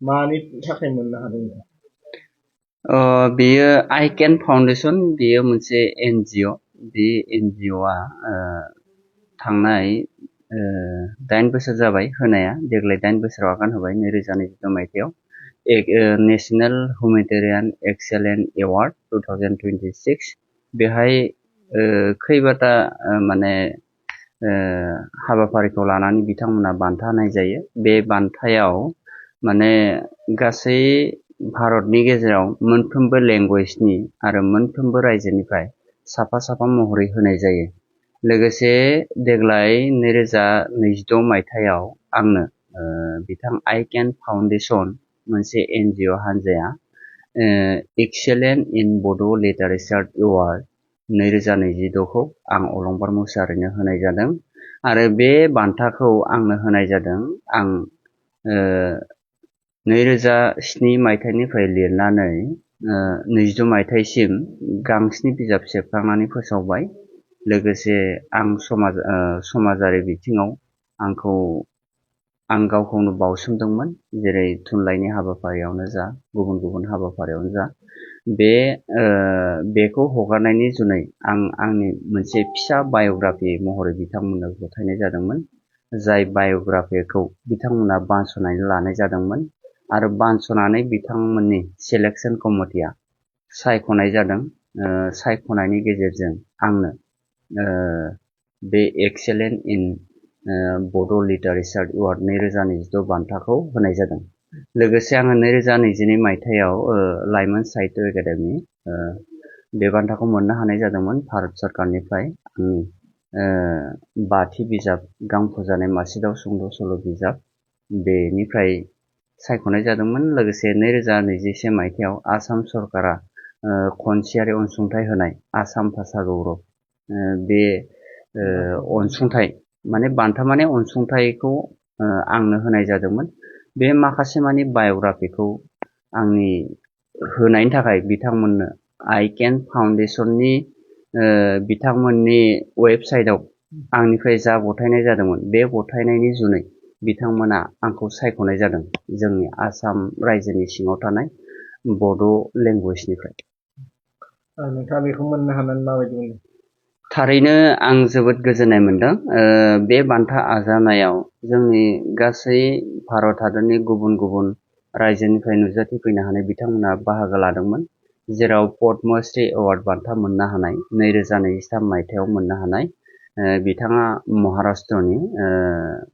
मानि थाखाय मोननो हादों नोंथां? बेयो आइकेन फाउन्डेसन, बेयो मोनसे एनजिअ। बे एनजिअआ थांनाय 8 बोसोर जाबाय होनाया, देग्लाय 8 बोसोराव आगान होबाय 2022 मायथाइयाव। नेशनेल हुमेटेरियान एक्सेलेन्ट एवार्ड 2026 बेहाय खैबाता माने हाबाफारिखौ लानानै बिथांमोना बान्था होनाय जायो। बे बान्थायाव माने गासै भारतनि गेजेराव मोनफ्रोमबो लेंगुवेजनि आरो मोनफ्रोमबो रायजोनिफ्राय साफा महरै होनाय जायो। लोगोसे देग्लाय 2022 मायथाइयाव आंनो बिथां आइकेन फाउन्डेसन मोनसे एनजिअ हान्जाया एक्सेलेन्ट इन बड' लिटारेचार एवार्ड 2026खौ आं अलंबार मुसाहारिनो होनाय जादों। आरो बे बान्थाखौ आंनो होनाय जादों, आं 2007 मायथाइनिफ्राय लिरनानै 22 मायथाइसिम गांस्नि बिजाब सेबखांनानै फोसावबाय। लोगोसे आं समाजारि बिथिङाव आं गावखौनो बावसोमदोंमोन, जेरै थुनलाइनि हाबाफारियावनो जा, गुबुन हाबाफारियावनो जा। बेखौ हगारनायनि जुनै आं आंनि मोनसे फिसा बाय'ग्राफि महरै बिथांमोननो गथायनाय जादोंमोन। जाय बाय'ग्राफिखौ बिथांमोना बानस'नानै लानाय जादोंमोन आरो बानस'नानै बिथांमोननि सेलेक्सन कमिटिया सायख'नाय जादों। सायख'नायनि गेजेरजों आंनो बे एक्सेलेन्ट इन बड' लिटारेचार एवार्ड 2026 बान्थाखौ होनाय जादों। लोगोसे आङो 2022 मायथाइयाव लाइमोन साहित्य एकाडेमि बे बान्थाखौ मोननो हानाय जादोंमोन भारत सरकारनिफ्राय। आंनि 5थि बिजाब गांफोजानाय मासिदाव सुंद' सल' बिजाब बेनिफ्राय सायख'नाय जादोंमोन। लोगोसे 2021 मायथाइयाव आसाम सरकारा खनसेयारि अनसुंथाइ होनाय आसाम भाषा गौरब बे अनसुंथाइ माने बान्था माने अनसुंथाइखौ आंनो होनाय जादोंमोन। बे माखासे मानि बाय'ग्राफिखौ आंनि होनायनि थाखाय बिथांमोननो आइकेन फाउन्डेसननि बिथांमोननि वेबसाइटआव आंनिफ्राय जा गथायनाय जादोंमोन, बे गथायनायनि जुनै बिथांमोना आंखौ सायख'नाय जादों जोंनि आसाम रायजोनि सिङाव थानाय बड' लेंगुवेजनिफ्राय। नोंथाङा बेखौ मोननो हानानै माबायदि मोनदों? थारैनो आं जोबोद गोजोननाय मोनदों। बे बान्था आजावनायाव जोंनि गासै भारत हादरनि गुबुन रायजोनिफ्राय नुजाथिफैनो हानाय बिथांमोना बाहागो लादोंमोन। जेराव पद्मश्री एवार्ड बान्था मोननो हानाय 2023 मायथाइयाव मोननो हानाय बिथाङा महाराष्ट्रनि,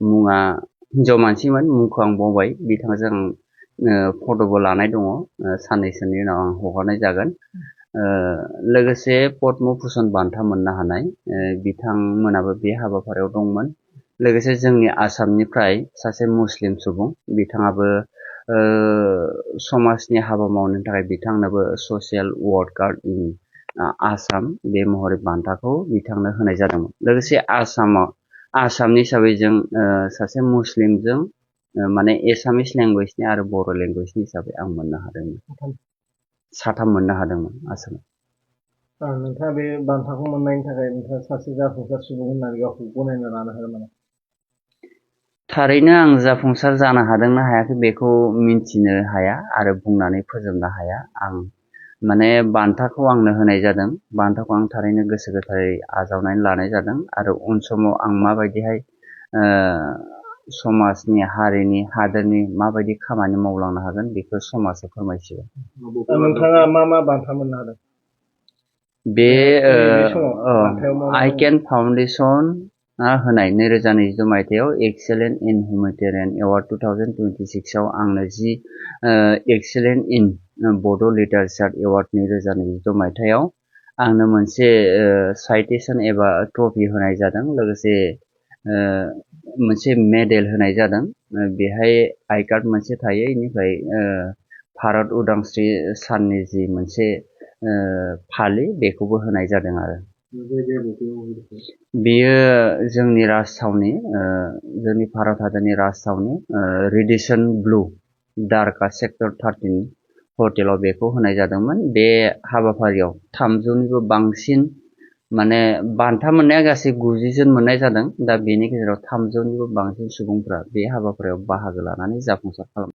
मुङा हिन्जाव मानसिमोन, मुंखौ आं बावबाय। बिथांजों फट'बो लानाय दङ, साननैसोनि उनाव आं हगारनाय जागोन। लोगोसे पद्म भुषण बान्था मोननो हानाय बिथांमोनाबो बे हाबाफारियाव दंमोन। लोगोसे जोंनि आसामनिफ्राय सासे मुस्लिम सुबुं, बिथाङाबो समाजनि हाबा मावनो थाखाय बिथांनोबो ससियेल वर्कार इन आसाम बे महरै बान्थाखौ बिथांनो होनाय जादोंमोन। लोगोसे आसामनि हिसाबै जों सासे मुस्लिमजों माने एसामिस लेंगुवेजनि आरो बर' लेंगुवेजनि हिसाबै आं मोननो हादोंमोन। 3 मोननो हादोंमोन आसामाव। नोंथाङा बे बान्थाखौ मोननायनि थाखाय नोंथाङा सासे जाफुंसार सुबुं होननानै गावखौ गनायना लानो हागोन नामा? थारैनो आं जाफुंसार जानो हादोंना हायाखै बेखौ मिन्थिनो हाया आरो बुंनानै फोजोबनो हाया। आं माने बान्थाखौ आंनो होनाय जादों, बान्थाखौ आं थारैनो गोसो गोथारै आजावनानै लानाय जादों। आरो उन समाव आं माबायदिहाय समाजनि, हारिनि, हादोरनि माबायदि खामानि मावलांनो हागोन बेखौ समाजा फोरमायसिगोन। नोंथाङा मा बान्था मोननो हादों? बे आइकेन फाउन्डेसन होनाय 2022 मायथाइयाव एक्सेलेन्ट इन हुमेटेरियान एवार्ड 2026 आव आंनो एक्सेलेन्ट इन बड' लिटारेचार एवार्ड 2022 मायथाइयाव आंनो मोनसे साइटेसन एबा ट्रफि होनाय जादों। लोगोसे मोनसे मेडेल होनाय जादों। बेहाय आई कार्ड मोनसे थायो, बेनिफ्राय भारत उदांस्रि साननि जि मोनसे फालि बेखौबो होनाय जादों। आरो बेयो जोंनि राजथावनि, जोंनि भारत हादरनि राजथावनि रेडिसन ब्लु दारका सेक्टर 13 हटेलाव बेखौ होनाय जादोंमोन। बे हाबाफारियाव 300निबो बांसिन माने बान्था मोननाया गासै 90 जन मोननाय जादों। दा बेनि गेजेराव 300निबो बांसिन सुबुंफ्रा बे हाबाफारियाव बाहागो लानानै जाफुंसार खालामदों।